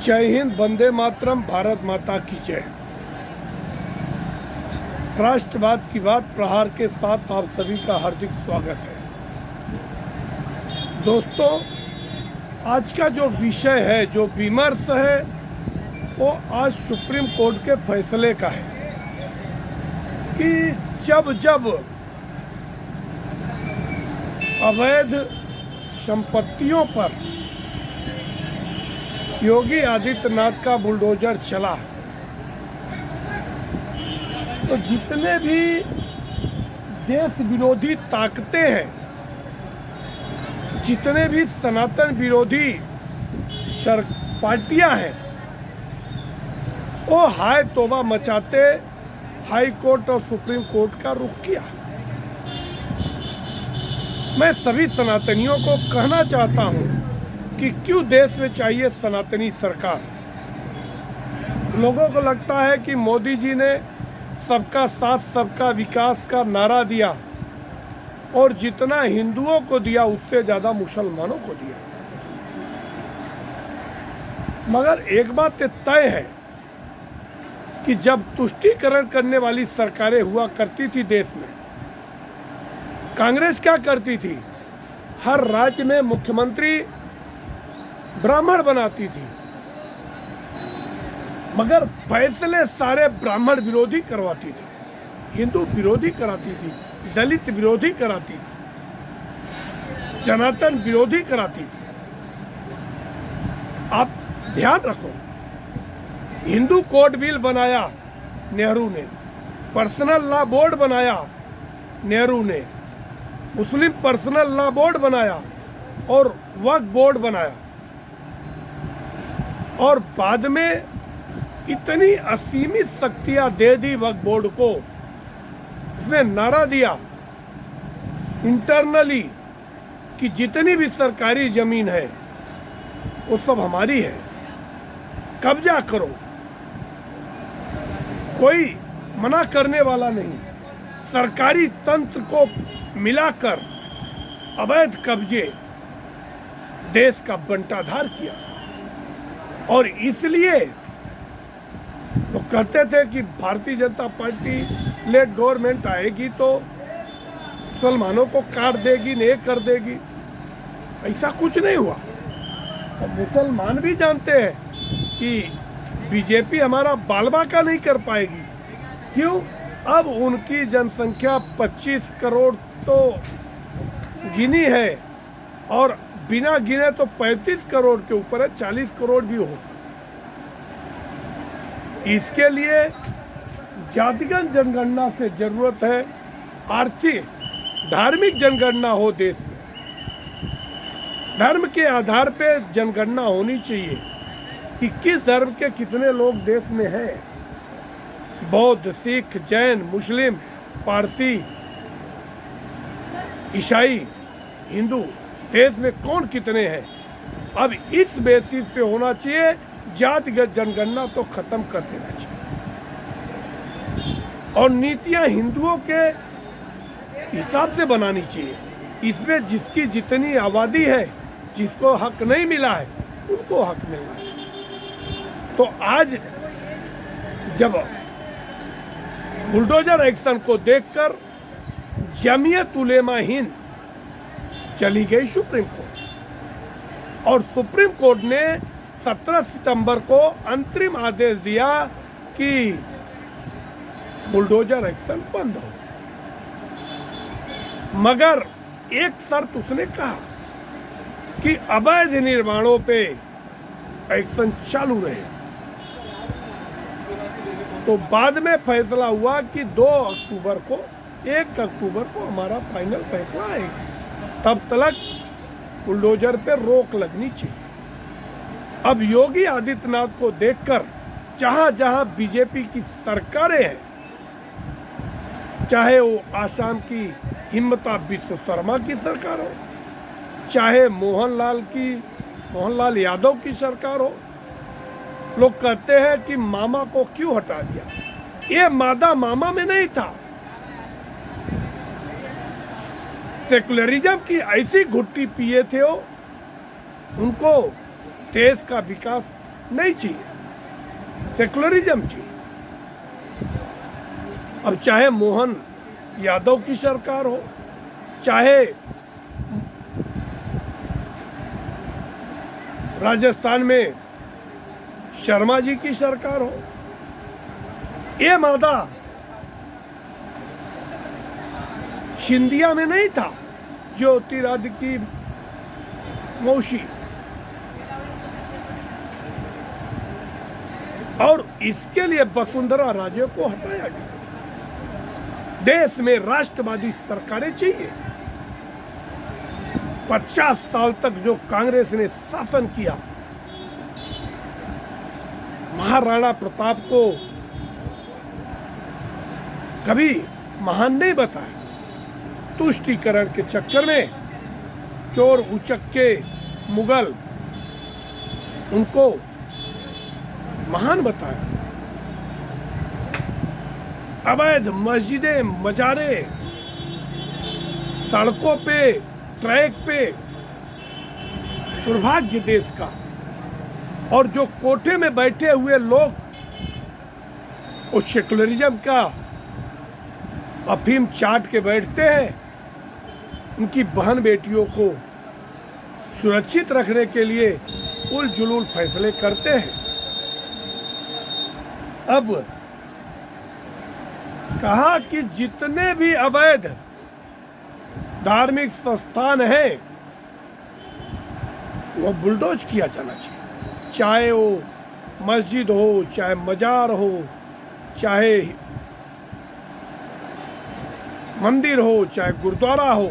जय हिंद, वंदे मातरम, भारत माता की जय। राष्ट्रवाद की बात प्रहार के साथ आप सभी का हार्दिक स्वागत है। दोस्तों, आज का जो विषय है, जो विमर्श है, वो आज सुप्रीम कोर्ट के फैसले का है कि जब जब अवैध संपत्तियों पर योगी आदित्यनाथ का बुलडोजर चला, तो जितने भी देश विरोधी ताकतें हैं, जितने भी सनातन विरोधी पार्टियां हैं, वो हाय तौबा मचाते हाई कोर्ट और सुप्रीम कोर्ट का रुख किया। मैं सभी सनातनियों को कहना चाहता हूं कि क्यों देश में चाहिए सनातनी सरकार। लोगों को लगता है कि मोदी जी ने सबका साथ सबका विकास का नारा दिया और जितना हिंदुओं को दिया उससे ज़्यादा मुसलमानों को दिया। मगर एक बात तय है कि जब तुष्टीकरण करने वाली सरकारें हुआ करती थी देश में, कांग्रेस क्या करती थी? हर राज्य में मुख्यमंत्री ब्राह्मण बनाती थी, मगर फैसले सारे ब्राह्मण विरोधी करवाती थी, हिंदू विरोधी कराती थी, दलित विरोधी कराती थी, सनातन विरोधी कराती थी। आप ध्यान रखो, हिंदू कोड बिल बनाया नेहरू ने, पर्सनल लॉ बोर्ड बनाया नेहरू ने, मुस्लिम पर्सनल लॉ बोर्ड बनाया और वक्फ बोर्ड बनाया, और बाद में इतनी असीमित शक्तियां दे दी वक्फ बोर्ड को। उसने नारा दिया इंटरनली कि जितनी भी सरकारी जमीन है वो सब हमारी है, कब्जा करो, कोई मना करने वाला नहीं। सरकारी तंत्र को मिलाकर अवैध कब्जे देश का बंटाधार किया, और इसलिए वो कहते थे कि Bharatiya Janata party late government आएगी तो मुसलमानों को काट देगी, नहीं कर देगी। ऐसा कुछ नहीं हुआ। और मुसलमान भी जानते हैं कि बीजेपी हमारा बालबाका नहीं कर पाएगी। क्यों? अब उनकी जनसंख्या 25 करोड़ तो गिनी है, और बिना गिने तो 35 करोड़ के ऊपर है, 40 करोड़ भी हो। इसके लिए जातिगत जनगणना से जरूरत है, आर्थिक धार्मिक जनगणना हो देश में। धर्म के आधार पे जनगणना होनी चाहिए कि किस धर्म के कितने लोग देश में हैं। बौद्ध, सिख, जैन, मुस्लिम, पारसी, ईसाई, हिंदू देश में कौन कितने हैं। अब इस बेसिस पे होना चाहिए। जातिगत जनगणना तो खत्म कर देना चाहिए, और नीतियां हिंदुओं के हिसाब से बनानी चाहिए। इसमें जिसकी जितनी आबादी है, जिसको हक नहीं मिला है, उनको हक मिलना चाहिए। तो आज जब बुलडोजर एक्शन को देखकर जमीयत उलेमा हिंद चली गई सुप्रीम कोर्ट, और सुप्रीम कोर्ट ने 17 सितंबर को अंतरिम आदेश दिया कि बुलडोजर एक्शन बंद हो। मगर एक शर्त उसने कहा कि अवैध निर्माणों पे एक्शन चालू रहे। तो बाद में फैसला हुआ कि 2 अक्टूबर को, 1 अक्टूबर को हमारा फाइनल फैसला आएगा, तब तक बुलडोजर पे रोक लगनी चाहिए। अब योगी आदित्यनाथ को देखकर जहां जहां बीजेपी की सरकारें हैं, चाहे वो आसाम की हिम्मता बिस्व शर्मा की सरकार हो, चाहे मोहनलाल यादव की सरकार हो, लोग कहते हैं कि मामा को क्यों हटा दिया। ये मादा मामा में नहीं था। सेकुलरिज्म की ऐसी घुट्टी पिए थे वो, उनको देश का विकास नहीं चाहिए, सेकुलरिज्म चाहिए। अब चाहे मोहन यादव की सरकार हो, चाहे राजस्थान में शर्मा जी की सरकार हो, ये मादा सिंधिया में नहीं था, ज्योतिरादित्य की मौसी। और इसके लिए वसुंधरा राजे को हटाया गया। देश में राष्ट्रवादी सरकारें चाहिए। 50 साल तक जो कांग्रेस ने शासन किया, महाराणा प्रताप को कभी महान नहीं बताया। तुष्टीकरण के चक्कर में चोर उचक्के मुगल उनको महान बताया। अवैध मस्जिदें, मजारे, सड़कों पे, ट्रैक पे, दुर्भाग्य देश का। और जो कोठे में बैठे हुए लोग उस सेकुलरिज्म का अफीम चाट के बैठते हैं, उनकी बहन बेटियों को सुरक्षित रखने के लिए उल जुलूल फैसले करते हैं। अब कहा कि जितने भी अवैध धार्मिक संस्थान हैं वो बुलडोज किया जाना चाहिए, चाहे वो मस्जिद हो, चाहे मजार हो, चाहे मंदिर हो, चाहे गुरुद्वारा हो।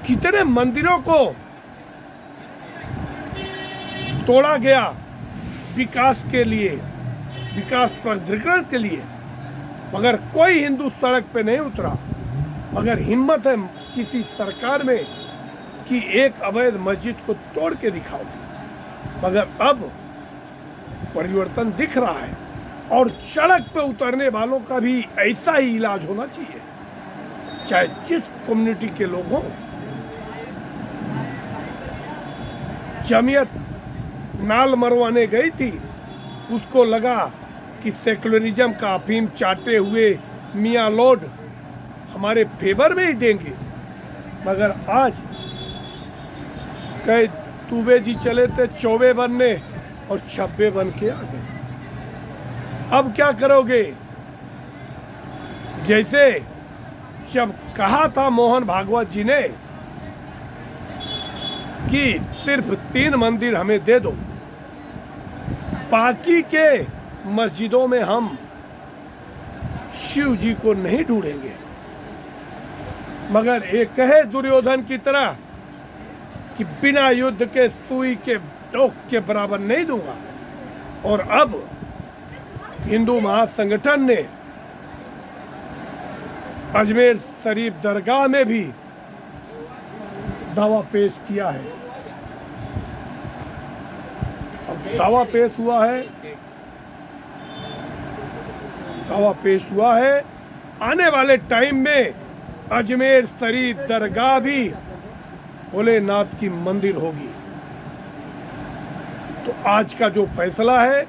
कितने मंदिरों को तोड़ा गया विकास के लिए, विकास प्राधिकरण के लिए, मगर कोई हिंदू सड़क पे नहीं उतरा। मगर हिम्मत है किसी सरकार में कि एक अवैध मस्जिद को तोड़ के दिखाओ। मगर अब परिवर्तन दिख रहा है और सड़क पे उतरने वालों का भी ऐसा ही इलाज होना चाहिए, चाहे जिस कम्युनिटी के लोग हों। जमीयत नाल मरवाने गई थी, उसको लगा कि सेकुलरिज्म का अफीम चाटते हुए मियाँ लॉर्ड हमारे फेवर में ही देंगे। मगर आज कई तूबे जी चले थे चौबे बनने और छब्बे बन के आ गए। अब क्या करोगे? जैसे जब कहा था मोहन भागवत जी ने कि सिर्फ 3 मंदिर हमें दे दो, बाकी के मस्जिदों में हम शिव जी को नहीं ढूंढेंगे। मगर एक कहे दुर्योधन की तरह कि बिना युद्ध के सुई के नोक के बराबर नहीं दूंगा। और अब हिंदू महासंगठन ने अजमेर शरीफ दरगाह में भी दावा पेश किया है। अब दावा पेश हुआ है आने वाले टाइम में अजमेर शरीफ दरगाह भी भोलेनाथ की मंदिर होगी। तो आज का जो फैसला है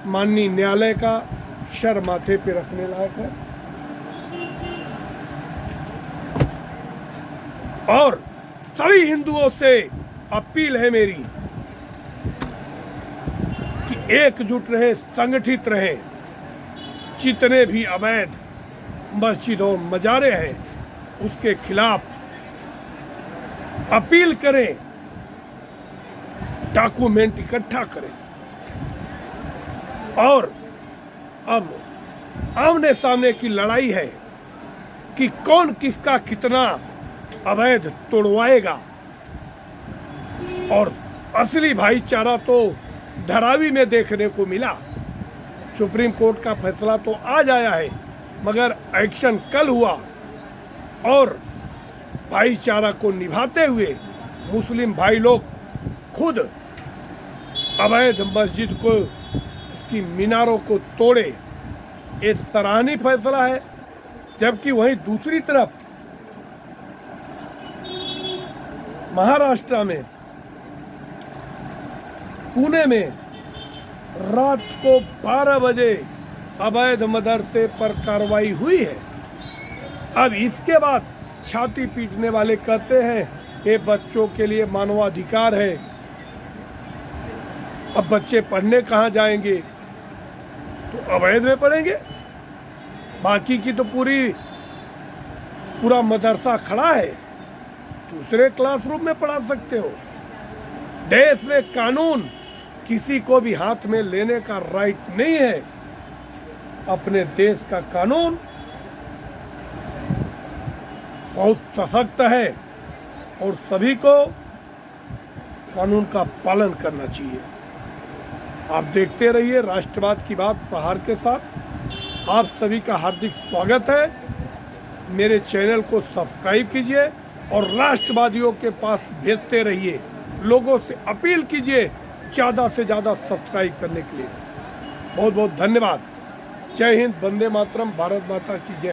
माननीय न्यायालय का सर माथे पे रखने लायक है। और सभी हिंदुओं से अपील है मेरी कि एकजुट रहे, संगठित रहे। जितने भी अवैध मस्जिद और मजारे हैं उसके खिलाफ अपील करें, डॉक्यूमेंट इकट्ठा करें और अब आमने सामने की लड़ाई है कि कौन किसका कितना अवैध तोड़वाएगा। और असली भाईचारा तो धारावी में देखने को मिला। सुप्रीम कोर्ट का फैसला तो आज आया है, मगर एक्शन कल हुआ और भाईचारा को निभाते हुए मुस्लिम भाई लोग खुद अवैध मस्जिद को, उसकी मीनारों को तोड़े। ये सराहनीय फैसला है। जबकि वहीं दूसरी तरफ महाराष्ट्र में पुणे में रात को 12 बजे अवैध मदरसे पर कार्रवाई हुई है। अब इसके बाद छाती पीटने वाले कहते हैं ये बच्चों के लिए मानवाधिकार है। अब बच्चे पढ़ने कहाँ जाएंगे? तो अवैध में पढ़ेंगे। बाकी की तो पूरा मदरसा खड़ा है, दूसरे क्लासरूम में पढ़ा सकते हो। देश में कानून किसी को भी हाथ में लेने का राइट नहीं है। अपने देश का कानून बहुत सशक्त है और सभी को कानून का पालन करना चाहिए। आप देखते रहिए राष्ट्रवाद की बात प्रहार के साथ। आप सभी का हार्दिक स्वागत है। मेरे चैनल को सब्सक्राइब कीजिए और राष्ट्रवादियों के पास भेजते रहिए। लोगों से अपील कीजिए ज़्यादा से ज़्यादा सब्सक्राइब करने के लिए। बहुत बहुत धन्यवाद। जय हिंद, वंदे मातरम, भारत माता की जय।